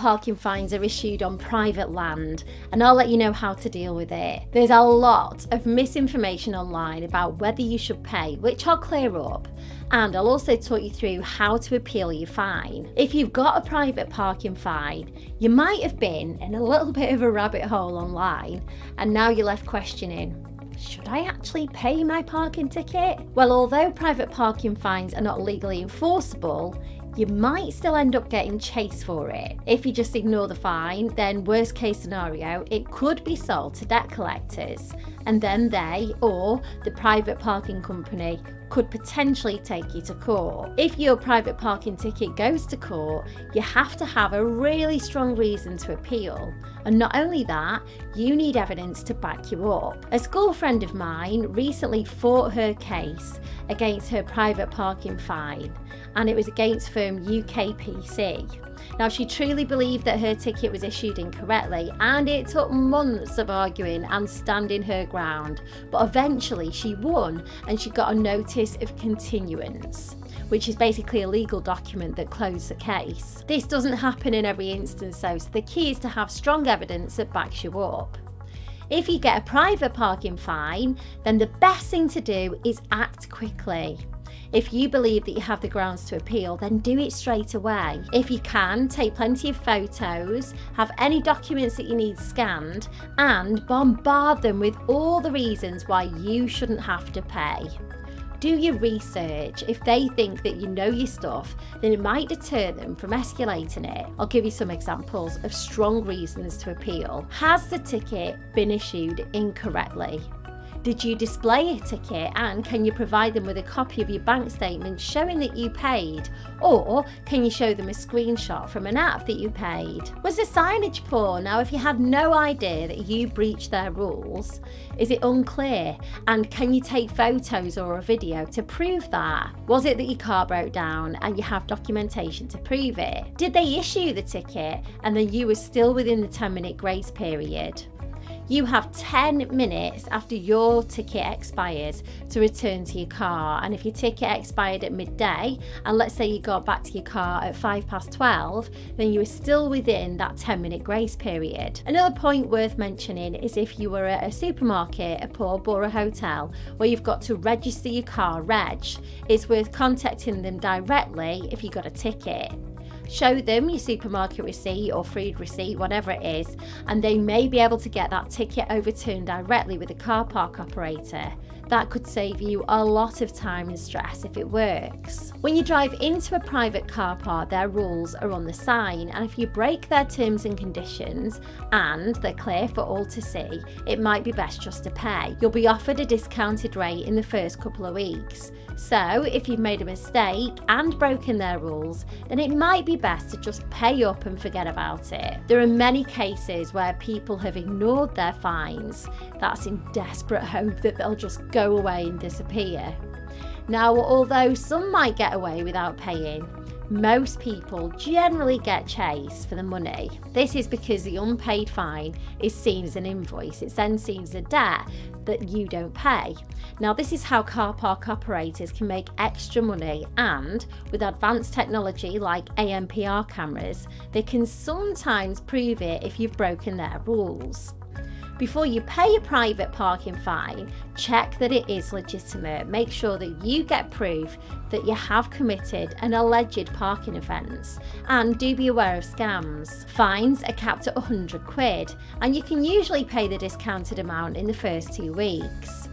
parking fines are issued on private land, and I'll let you know how to deal with it. There's a lot of misinformation online about whether you should pay, which I'll clear up, and I'll also talk you through how to appeal your fine. If you've got a private parking fine, you might have been in a little bit of a rabbit hole online, and now you're left questioning, should I actually pay my parking ticket? Well, although private parking fines are not legally enforceable, you might still end up getting chased for it. If you just ignore the fine, then worst case scenario, it could be sold to debt collectors, and then they, or the private parking company, could potentially take you to court. If your private parking ticket goes to court, you have to have a really strong reason to appeal. And not only that, you need evidence to back you up. A school friend of mine recently fought her case against her private parking fine, and it was against firm UKPC. Now, she truly believed that her ticket was issued incorrectly, and it took months of arguing and standing her ground, but eventually she won and she got a notice of continuance, which is basically a legal document that closed the case. This doesn't happen in every instance though, so the key is to have strong evidence that backs you up. If you get a private parking fine, then the best thing to do is act quickly. If you believe that you have the grounds to appeal, then do it straight away. If you can, take plenty of photos, have any documents that you need scanned, and bombard them with all the reasons why you shouldn't have to pay. Do your research. If they think that you know your stuff, then it might deter them from escalating it. I'll give you some examples of strong reasons to appeal. Has the ticket been issued incorrectly? Did you display a ticket, and can you provide them with a copy of your bank statement showing that you paid? Or can you show them a screenshot from an app that you paid? Was the signage poor? Now, if you had no idea that you breached their rules, is it unclear? And can you take photos or a video to prove that? Was it that your car broke down and you have documentation to prove it? Did they issue the ticket and then you were still within the 10-minute grace period? You have 10 minutes after your ticket expires to return to your car, and if your ticket expired at midday, and let's say you got back to your car at 12:05, then you are still within that 10-minute grace period. Another point worth mentioning is if you were at a supermarket, a pub or a hotel where you've got to register your car reg, it's worth contacting them directly if you got a ticket. Show them your supermarket receipt or food receipt, whatever it is, and they may be able to get that ticket overturned directly with the car park operator. That could save you a lot of time and stress if it works. When you drive into a private car park, their rules are on the sign, and if you break their terms and conditions and they're clear for all to see, it might be best just to pay. You'll be offered a discounted rate in the first couple of weeks. So if you've made a mistake and broken their rules, then it might be best to just pay up and forget about it. There are many cases where people have ignored their fines. That's in desperate hope that they'll just go away and disappear. Now, although some might get away without paying, most people generally get chased for the money. This is because the unpaid fine is seen as an invoice. It's then seen as a debt that you don't pay. Now, this is how car park operators can make extra money, and with advanced technology like ANPR cameras, they can sometimes prove it if you've broken their rules. Before you pay a private parking fine, check that it is legitimate. Make sure that you get proof that you have committed an alleged parking offence, and do be aware of scams. Fines are capped at £100, and you can usually pay the discounted amount in the first 2 weeks.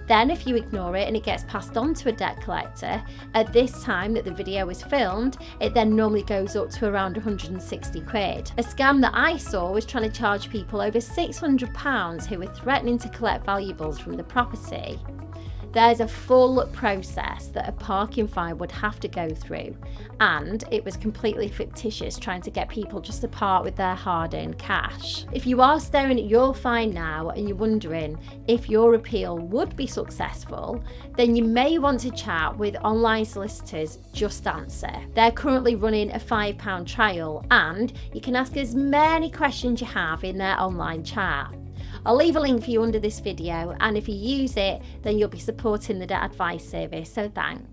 Then if you ignore it and it gets passed on to a debt collector, at this time that the video was filmed, it then normally goes up to around £160. A scam that I saw was trying to charge people over £600 who were threatening to collect valuables from the property. There's a full process that a parking fine would have to go through, and it was completely fictitious trying to get people just to part with their hard-earned cash. If you are staring at your fine now and you're wondering if your appeal would be successful, then you may want to chat with online solicitors JustAnswer. They're currently running a £5 trial, and you can ask as many questions you have in their online chat. I'll leave a link for you under this video, and if you use it, then you'll be supporting the Debt Advice Service, so thanks.